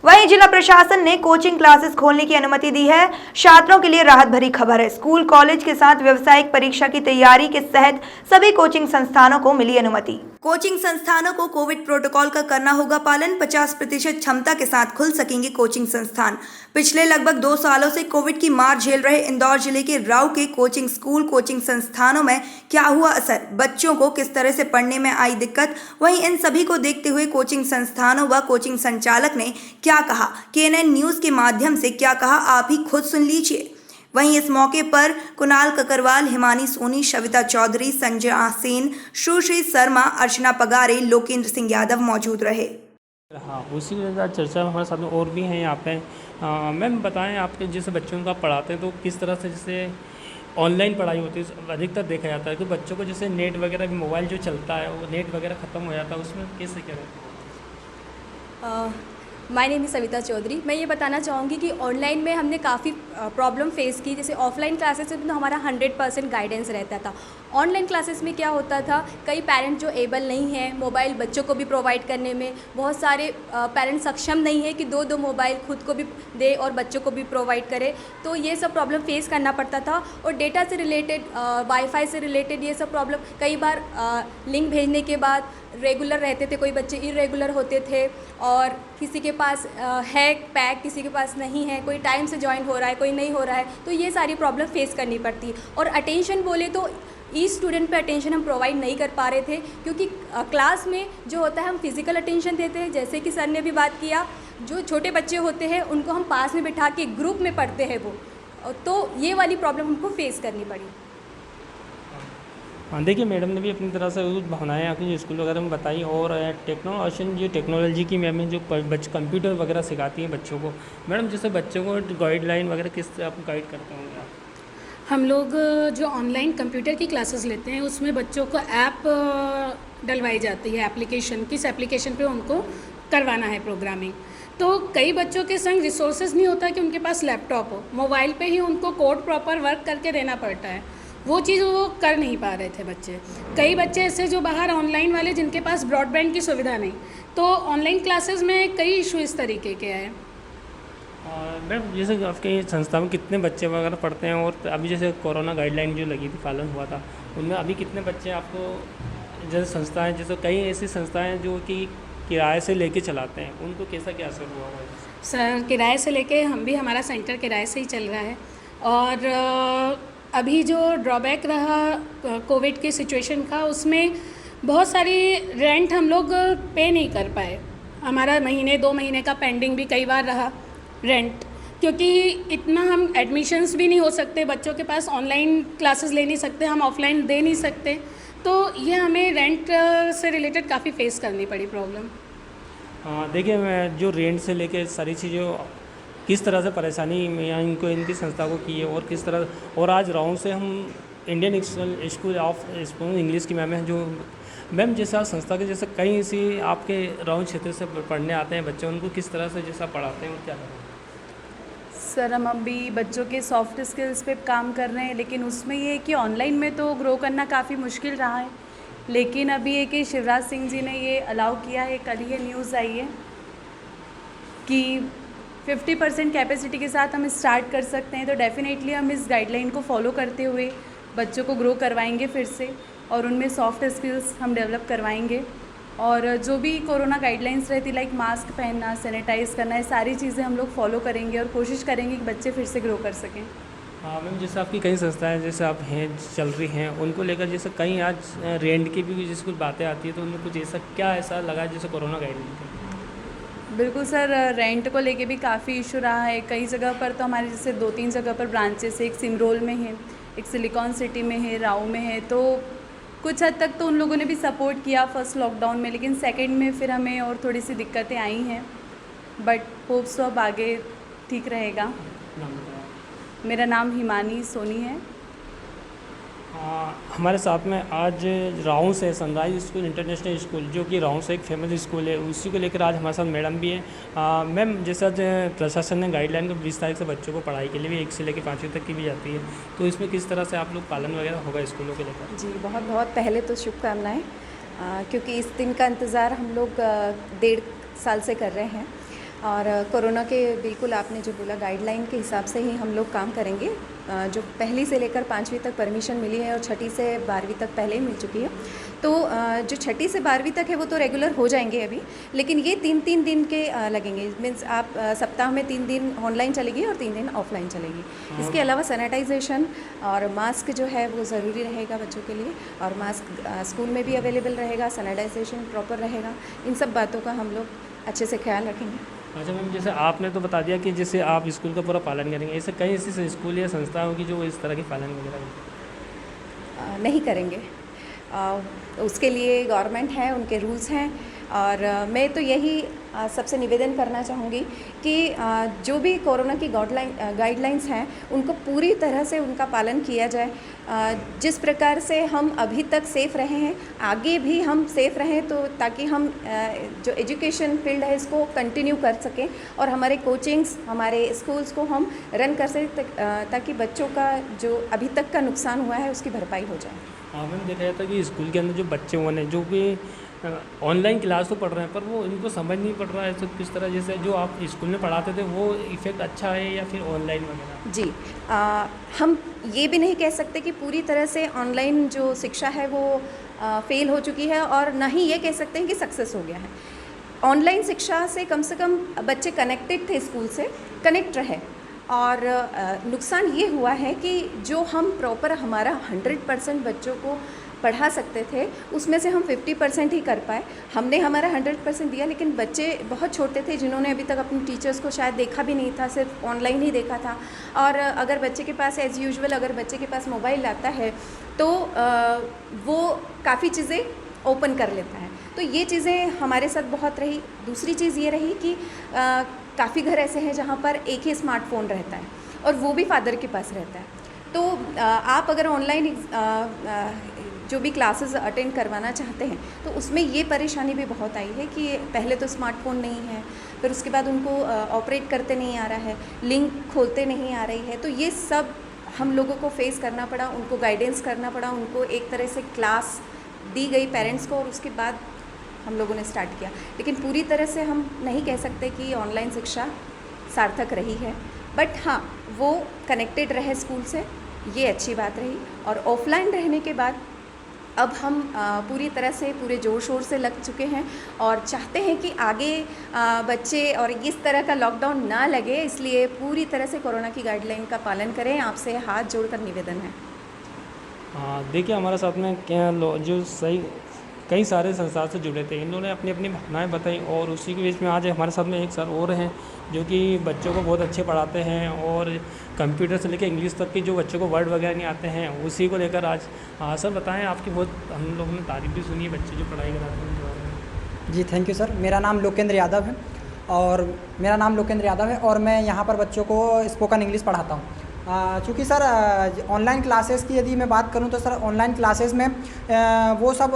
वहीं जिला प्रशासन ने कोचिंग क्लासेस खोलने की अनुमति दी है। छात्रों के लिए राहत भरी खबर है। स्कूल कॉलेज के साथ व्यावसायिक परीक्षा की तैयारी के तहत सभी कोचिंग संस्थानों को मिली अनुमति। कोचिंग संस्थानों को कोविड प्रोटोकॉल का करना होगा पालन। 50% क्षमता के साथ खुल सकेंगे कोचिंग संस्थान। पिछले लगभग 2 सालों से कोविड की मार झेल रहे इंदौर जिले के राव के कोचिंग स्कूल कोचिंग संस्थानों में क्या हुआ असर, बच्चों को किस तरह से पढ़ने में आई दिक्कत, वहीं इन सभी को देखते हुए कोचिंग संस्थानों व कोचिंग संचालक ने क्या कहा, केएनएन न्यूज के माध्यम से क्या कहा, आप ही खुद सुन लीजिए। वहीं इस मौके पर कुणाल ककरवाल, हिमानी सोनी, शविता चौधरी, संजय आसेन, सुश्री शर्मा, अर्चना पगारे, लोकेंद्र सिंह यादव मौजूद रहे। हाँ, उसी के साथ चर्चा हमारे साथ में और भी हैं यहाँ पे। मैम बताएं, आपके जैसे बच्चों को आप पढ़ाते हैं तो किस तरह से जैसे ऑनलाइन पढ़ाई होती है, अधिकतर देखा जाता है कि बच्चों को जैसे नेट वगैरह, मोबाइल जो चलता है वो नेट वगैरह ख़त्म हो जाता है, उसमें कैसे करें? My name is Savita Chaudhary. मैं ये बताना चाहूँगी कि ऑनलाइन में हमने काफ़ी प्रॉब्लम फेस की। जैसे ऑफलाइन क्लासेस में तो हमारा 100% गाइडेंस रहता था। ऑनलाइन क्लासेस में क्या होता था, कई पेरेंट्स जो एबल नहीं हैं मोबाइल बच्चों को भी प्रोवाइड करने में, बहुत सारे पेरेंट्स सक्षम नहीं है कि दो लिंक खुद को भी दे और बच्चों को भी प्रोवाइड करे, तो ये सब प्रॉब्लम फेस करना पड़ता था। और डेटा से रिलेटेड, वाईफाई से रिलेटेड ये सब प्रॉब्लम, कई बार लिंक भेजने के बाद रेगुलर रहते थे, कोई बच्चे इरेगुलर होते थे, और किसी के पास है पैक, किसी के पास नहीं है, कोई टाइम से ज्वाइन हो रहा है, कोई नहीं हो रहा है, तो ये सारी प्रॉब्लम फेस करनी पड़ती है। और अटेंशन बोले तो ईच स्टूडेंट पे अटेंशन हम प्रोवाइड नहीं कर पा रहे थे, क्योंकि क्लास में जो होता है हम फिज़िकल अटेंशन देते हैं, जैसे कि सर ने भी बात किया, जो छोटे बच्चे होते हैं उनको हम पास में बिठा के ग्रुप में पढ़ते हैं वो, तो ये वाली प्रॉब्लम हमको फेस करनी पड़ी। हाँ, देखिए मैडम ने भी अपनी तरह से भावनाएँ आपकी स्कूल वगैरह में बताई। और टेक्नोलॉजी की मैम जो कंप्यूटर वगैरह सिखाती हैं बच्चों को, मैडम जैसे बच्चों को गाइडलाइन वगैरह किस तरह आप गाइड करते होंगे आप? हम लोग जो ऑनलाइन कंप्यूटर की क्लासेस लेते हैं उसमें बच्चों को ऐप डलवाई जाती है, एप्लीकेशन, किस एप्लीकेशन पे उनको करवाना है प्रोग्रामिंग। तो कई बच्चों के संग रिसोर्सेज नहीं होता कि उनके पास लैपटॉप हो, मोबाइल पे ही उनको कोड प्रॉपर वर्क करके देना पड़ता है, वो चीज़ वो कर नहीं पा रहे थे बच्चे। कई बच्चे ऐसे जो बाहर ऑनलाइन वाले जिनके पास ब्रॉडबैंड की सुविधा नहीं, तो ऑनलाइन क्लासेस में कई इशू इस तरीके के आए। मैम जैसे आपके संस्था में कितने बच्चे वगैरह पढ़ते हैं, और अभी जैसे कोरोना गाइडलाइन जो लगी थी, पालन हुआ था, उनमें अभी कितने बच्चे आपको जैसे संस्थाएं, जैसे कई ऐसी संस्थाएं हैं जो कि किराए से लेके चलाते हैं, उनको कैसा क्या असर हुआ है? सर किराए से लेके हम भी, हमारा सेंटर किराए से ही चल रहा है। और अभी जो ड्रॉबैक रहा कोविड के सिचुएशन का, उसमें बहुत सारी रेंट हम लोग पे नहीं कर पाए। हमारा महीने 2 महीने का पेंडिंग भी कई बार रहा रेंट, क्योंकि इतना हम एडमिशन्स भी नहीं हो सकते, बच्चों के पास ऑनलाइन क्लासेस ले नहीं सकते, हम ऑफलाइन दे नहीं सकते, तो ये हमें रेंट से रिलेटेड काफ़ी फेस करनी पड़ी प्रॉब्लम। हाँ, देखिए मैं जो रेंट से लेके सारी चीज़ें किस तरह से परेशानी यहाँ इनको इनकी संस्था को की है, और किस तरह, और आज राउंड से हम इंडियन स्कूल ऑफ इंग्लिश की मैम है, जो मैम जैसा संस्था के जैसे कई ऐसी आपके राउंड क्षेत्र से पढ़ने आते हैं बच्चे, उनको किस तरह से जैसा पढ़ाते हैं और क्या करते हैं? सर हम अभी बच्चों के सॉफ्ट स्किल्स पे काम कर रहे हैं, लेकिन उसमें ये है कि ऑनलाइन में तो ग्रो करना काफ़ी मुश्किल रहा है, लेकिन अभी है कि शिवराज सिंह जी ने ये अलाउ किया है, कल ही ये न्यूज़ आई है कि 50% कैपेसिटी के साथ हम स्टार्ट कर सकते हैं, तो डेफिनेटली हम इस गाइडलाइन को फॉलो करते हुए बच्चों को ग्रो करवाएंगे फिर से, और उनमें सॉफ्ट स्किल्स हम डेवलप करवाएंगे। और जो भी कोरोना गाइडलाइंस रहती, लाइक मास्क पहनना, सैनिटाइज़ करना, ये सारी चीज़ें हम लोग फॉलो करेंगे और कोशिश करेंगे कि बच्चे फिर से ग्रो कर सकें। हाँ मैम, जैसे आपकी कई संस्थाएं जैसे आप हैं चल रही हैं, उनको लेकर जैसे कई आज रेंट की भी जैसे कुछ बातें आती है, तो उनमें कुछ ऐसा क्या ऐसा लगा जैसे कोरोना गाइडलाइन का? बिल्कुल सर, रेंट को लेके भी काफ़ी इशू रहा है। कई जगह पर तो हमारे जैसे 2-3 जगह पर ब्रांचेस है, एक सिमरोल में है, एक सिलिकॉन सिटी में है, राव में है, तो कुछ हद तक तो उन लोगों ने भी सपोर्ट किया फर्स्ट लॉकडाउन में, लेकिन सेकंड में फिर हमें और थोड़ी सी दिक्कतें आई हैं, बट होप्स अब आगे ठीक रहेगा। मेरा नाम हिमानी सोनी है। हमारे साथ में आज राउंड से सनराइज स्कूल इंटरनेशनल स्कूल, जो कि राउंड से एक फेमस स्कूल है, उसी को लेकर आज हमारे साथ मैडम भी हैं। मैम जैसा प्रशासन ने गाइडलाइन को 20 तारीख से बच्चों को पढ़ाई के लिए भी 1 से लेकर 5वीं तक की भी जाती है, तो इसमें किस तरह से आप लोग पालन वगैरह होगा स्कूलों के लेकर? जी बहुत बहुत पहले तो शुभकामनाएं। क्योंकि इस दिन का इंतज़ार हम लोग 1.5 साल से कर रहे हैं और कोरोना के बिल्कुल आपने जो बोला गाइडलाइन के हिसाब से ही हम लोग काम करेंगे। जो पहली से लेकर 5वीं तक परमिशन मिली है और छठी से 12वीं तक पहले ही मिल चुकी है, तो जो छठी से 12वीं तक है वो तो रेगुलर हो जाएंगे अभी, लेकिन ये 3-3 दिन के लगेंगे। मीन्स आप सप्ताह में 3 दिन ऑनलाइन चलेगी और 3 दिन ऑफलाइन चलेगी। इसके अलावा सैनिटाइजेशन और मास्क जो है वो ज़रूरी रहेगा बच्चों के लिए, और मास्क स्कूल में भी अवेलेबल रहेगा, सैनिटाइजेशन प्रॉपर रहेगा। इन सब बातों का हम लोग अच्छे से ख्याल रखेंगे। अच्छा मैम, जैसे आपने तो बता दिया कि जैसे आप स्कूल का पूरा पालन करेंगे, ऐसे कई ऐसी स्कूल या संस्था होगी जो इस तरह की पालन वगैरह नहीं करेंगे। उसके लिए गवर्नमेंट है, उनके रूल्स हैं, और मैं तो यही सबसे निवेदन करना चाहूँगी कि जो भी कोरोना की गाइडलाइंस हैं उनको पूरी तरह से उनका पालन किया जाए। जिस प्रकार से हम अभी तक सेफ़ रहे हैं, आगे भी हम सेफ़ रहें, तो ताकि हम जो एजुकेशन फील्ड है इसको कंटिन्यू कर सकें और हमारे कोचिंग्स, हमारे स्कूल्स को हम रन कर सकें, ताकि बच्चों का जो अभी तक का नुकसान हुआ है उसकी भरपाई हो जाए। हाँ मैम, देखा जाता है कि स्कूल के अंदर जो बच्चे हुए हैं जो कि ऑनलाइन क्लास तो पढ़ रहे हैं, पर वो इनको समझ नहीं पड़ रहा है तो किस तरह, जैसे जो आप स्कूल में पढ़ाते थे वो इफ़ेक्ट अच्छा है या फिर ऑनलाइन वगैरह? जी, हम ये भी नहीं कह सकते कि पूरी तरह से ऑनलाइन जो शिक्षा है वो फेल हो चुकी है, और ना ही ये कह सकते हैं कि सक्सेस हो गया है। ऑनलाइन शिक्षा से कम बच्चे कनेक्टेड थे, स्कूल से कनेक्ट रहे, और नुकसान ये हुआ है कि जो हम प्रॉपर हमारा 100% बच्चों को पढ़ा सकते थे उसमें से हम 50% ही कर पाए। हमने हमारा 100% दिया, लेकिन बच्चे बहुत छोटे थे जिन्होंने अभी तक अपने टीचर्स को शायद देखा भी नहीं था, सिर्फ ऑनलाइन ही देखा था। और अगर बच्चे के पास एज़ यूजुअल अगर बच्चे के पास मोबाइल आता है तो वो काफ़ी चीज़ें ओपन कर लेता है, तो ये चीज़ें हमारे साथ बहुत रही। दूसरी चीज़ ये रही कि काफ़ी घर ऐसे हैं जहाँ पर एक ही स्मार्टफ़ोन रहता है और वो भी फादर के पास रहता है। तो आप अगर ऑनलाइन जो भी क्लासेस अटेंड करवाना चाहते हैं तो उसमें ये परेशानी भी बहुत आई है कि पहले तो स्मार्टफ़ोन नहीं है, फिर उसके बाद उनको ऑपरेट करते नहीं आ रहा है, लिंक खोलते नहीं आ रही है। तो ये सब हम लोगों को फेस करना पड़ा, उनको गाइडेंस करना पड़ा, उनको एक तरह से क्लास दी गई पेरेंट्स को, और उसके बाद हम लोगों ने स्टार्ट किया। लेकिन पूरी तरह से हम नहीं कह सकते कि ऑनलाइन शिक्षा सार्थक रही है, बट हाँ, वो कनेक्टेड रहे स्कूल से, ये अच्छी बात रही। और ऑफलाइन रहने के बाद अब हम पूरी तरह से पूरे ज़ोर शोर से लग चुके हैं और चाहते हैं कि आगे बच्चे और इस तरह का लॉकडाउन ना लगे, इसलिए पूरी तरह से कोरोना की गाइडलाइन का पालन करें। आपसे हाथ जोड़कर निवेदन है। हाँ, देखिए हमारे साथ में क्या जो सही कई सारे संस्था से जुड़े थे, इन्होंने अपनी अपनी भावनाएं बताई, और उसी के बीच में आज हमारे साथ में एक सर और हैं जो कि बच्चों को बहुत अच्छे पढ़ाते हैं, और कंप्यूटर से लेकर इंग्लिश तक की जो बच्चों को वर्ड वगैरह नहीं आते हैं उसी को लेकर आज। हाँ सर, बताएं, आपकी बहुत हम लोगों ने तारीफ भी सुनी है बच्चे जो पढ़ाई कराते हैं उनके बारे में। जी थैंक यू सर। मेरा नाम लोकेंद्र यादव है और मैं यहाँ पर बच्चों को स्पोकन इंग्लिश पढ़ाता हूँ। चूँकि सर ऑनलाइन क्लासेस की यदि मैं बात करूं तो सर ऑनलाइन क्लासेस में वो सब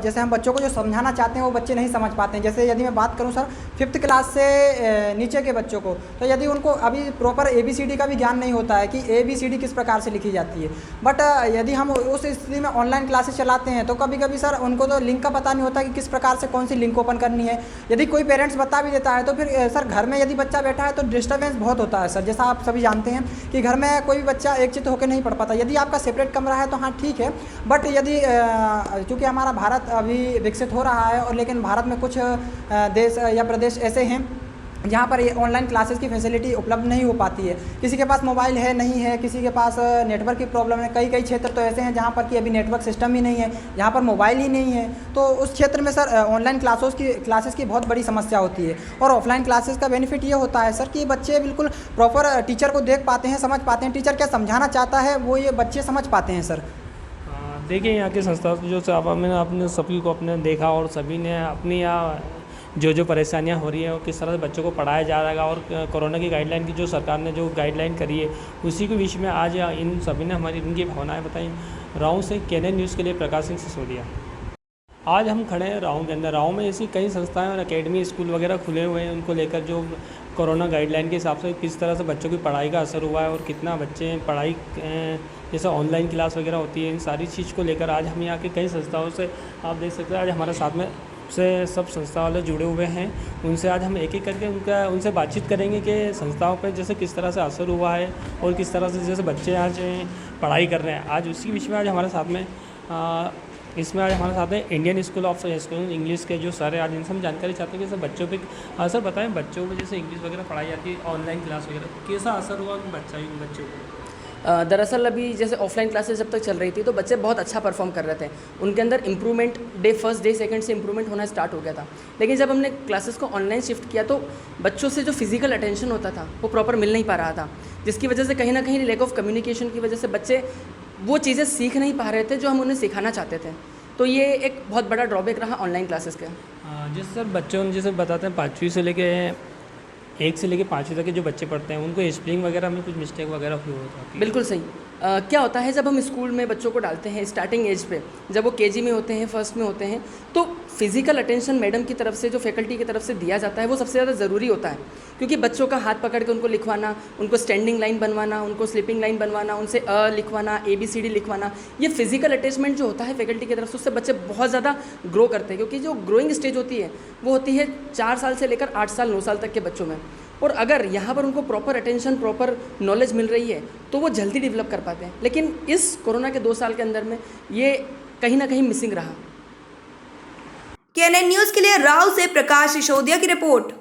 जैसे हम बच्चों को जो समझाना चाहते हैं वो बच्चे नहीं समझ पाते हैं। जैसे यदि मैं बात करूं सर 5th क्लास से नीचे के बच्चों को, तो यदि उनको अभी प्रॉपर ABCD का भी ज्ञान नहीं होता है कि ABCD किस प्रकार से लिखी जाती है, बट यदि हम उस स्थिति में ऑनलाइन क्लासेस चलाते हैं तो कभी कभी सर उनको तो लिंक का पता नहीं होता कि किस प्रकार से कौन सी लिंक ओपन करनी है। यदि कोई पेरेंट्स बता भी देता है तो फिर सर घर में यदि बच्चा बैठा है तो डिस्टर्बेंस बहुत होता है सर। जैसा आप सभी जानते हैं कि घर में कोई भी बच्चा एक चित्त होकर नहीं पढ़ पाता। यदि आपका सेपरेट कमरा है तो हाँ ठीक है, बट यदि चूँकि हमारा भारत अभी विकसित हो रहा है, और लेकिन भारत में कुछ देश या प्रदेश ऐसे हैं जहाँ पर ये ऑनलाइन क्लासेस की फैसिलिटी उपलब्ध नहीं हो पाती है। किसी के पास मोबाइल है नहीं है, किसी के पास नेटवर्क की प्रॉब्लम है। कई क्षेत्र तो ऐसे हैं जहाँ पर कि अभी नेटवर्क सिस्टम ही नहीं है, जहाँ पर मोबाइल ही नहीं है, तो उस क्षेत्र में सर ऑनलाइन क्लासेस की बहुत बड़ी समस्या होती है। और ऑफलाइन क्लासेस का बेनिफिट ये होता है सर कि बच्चे बिल्कुल प्रॉपर टीचर को देख पाते हैं, समझ पाते हैं, टीचर क्या समझाना चाहता है वो ये बच्चे समझ पाते हैं सर। देखिए यहाँ के संस्था जो आपने सभी को अपने देखा, और सभी ने अपनी यहाँ जो परेशानियाँ हो रही है और किस तरह से बच्चों को पढ़ाया जा रहा है, और कोरोना की गाइडलाइन की जो सरकार ने जो गाइडलाइन करी है उसी के बीच में आज इन सभी ने इनकी भावनाएं बताई। राव से KNN न्यूज़ के लिए प्रकाश सिंह सिसोदिया। आज हम खड़े हैं राव के अंदर। राव में ऐसी कई संस्थाएं और एकेडमी स्कूल वगैरह खुले हुए हैं, उनको लेकर जो कोरोना गाइडलाइन के हिसाब से किस तरह से बच्चों की पढ़ाई का असर हुआ है और कितना बच्चे पढ़ाई जैसे ऑनलाइन क्लास वगैरह होती है, इन सारी चीज़ को लेकर आज हम यहाँ के कई संस्थाओं से आप देख सकते हैं आज हमारे साथ में से सब संस्था वाले जुड़े हुए हैं। उनसे आज हम एक एक करके उनसे बातचीत करेंगे कि संस्थाओं पर जैसे किस तरह से असर हुआ है और किस तरह से जैसे बच्चे आज पढ़ाई कर रहे हैं। आज उसी विषय में आज हमारे साथ में इसमें आज हमारे साथ में Indian school of school English के जो सर है, आज इनसे हम जानकारी चाहते हैं कि सर बच्चों पे सर बताएं बच्चों को जैसे इंग्लिश वगैरह पढ़ाई जाती है ऑनलाइन क्लास वगैरह, कैसा असर हुआ उन बच्चों को? दरअसल अभी जैसे ऑफलाइन क्लासेस जब तक चल रही थी तो बच्चे बहुत अच्छा परफॉर्म कर रहे थे, उनके अंदर इम्प्रूवमेंट फर्स्ट डे सेकंड से इम्प्रूवमेंट होना स्टार्ट हो गया था। लेकिन जब हमने क्लासेस को ऑनलाइन शिफ्ट किया तो बच्चों से जो फिजिकल अटेंशन होता था वो प्रॉपर मिल नहीं पा रहा था, जिसकी वजह से कहीं ना कहीं लैक ऑफ कम्युनिकेशन की वजह से बच्चे वो चीज़ें सीख नहीं पा रहे थे जो हम उन्हें सिखाना चाहते थे। तो ये एक बहुत बड़ा ड्रॉबैक रहा ऑनलाइन क्लासेस का। जैसे सर बच्चों जैसे बताते हैं 5वीं से लेके 1 से लेके 5वीं तक के जो बच्चे पढ़ते हैं उनको स्पेलिंग वगैरह में कुछ मिस्टेक वगैरह हुई होता है? बिल्कुल सही। क्या होता है जब हम स्कूल में बच्चों को डालते हैं स्टार्टिंग एज पे, जब वो केजी में होते हैं, फर्स्ट में होते हैं, तो फिजिकल अटेंशन मैडम की तरफ से जो फैकल्टी की तरफ से दिया जाता है वो सबसे ज़्यादा ज़रूरी होता है, क्योंकि बच्चों का हाथ पकड़ के उनको लिखवाना, उनको स्टैंडिंग लाइन बनवाना, उनको स्लीपिंग लाइन बनवाना, उनसे लिखवाना, ABCD लिखवाना, ये फिजिकल अटैचमेंट जो होता है फैकल्टी की तरफ से उससे बच्चे बहुत ज़्यादा ग्रो करते हैं, क्योंकि जो ग्रोइंग स्टेज होती है वो होती है 4 साल से लेकर 8 साल 9 साल तक के बच्चों में। और अगर यहाँ पर उनको प्रॉपर अटेंशन, प्रॉपर नॉलेज मिल रही है तो वो जल्दी डेवलप कर पाते हैं। लेकिन इस कोरोना के 2 साल के अंदर में ये कहीं ना कहीं मिसिंग रहा। KNN न्यूज़ के लिए राव से प्रकाश सिसोदिया की रिपोर्ट।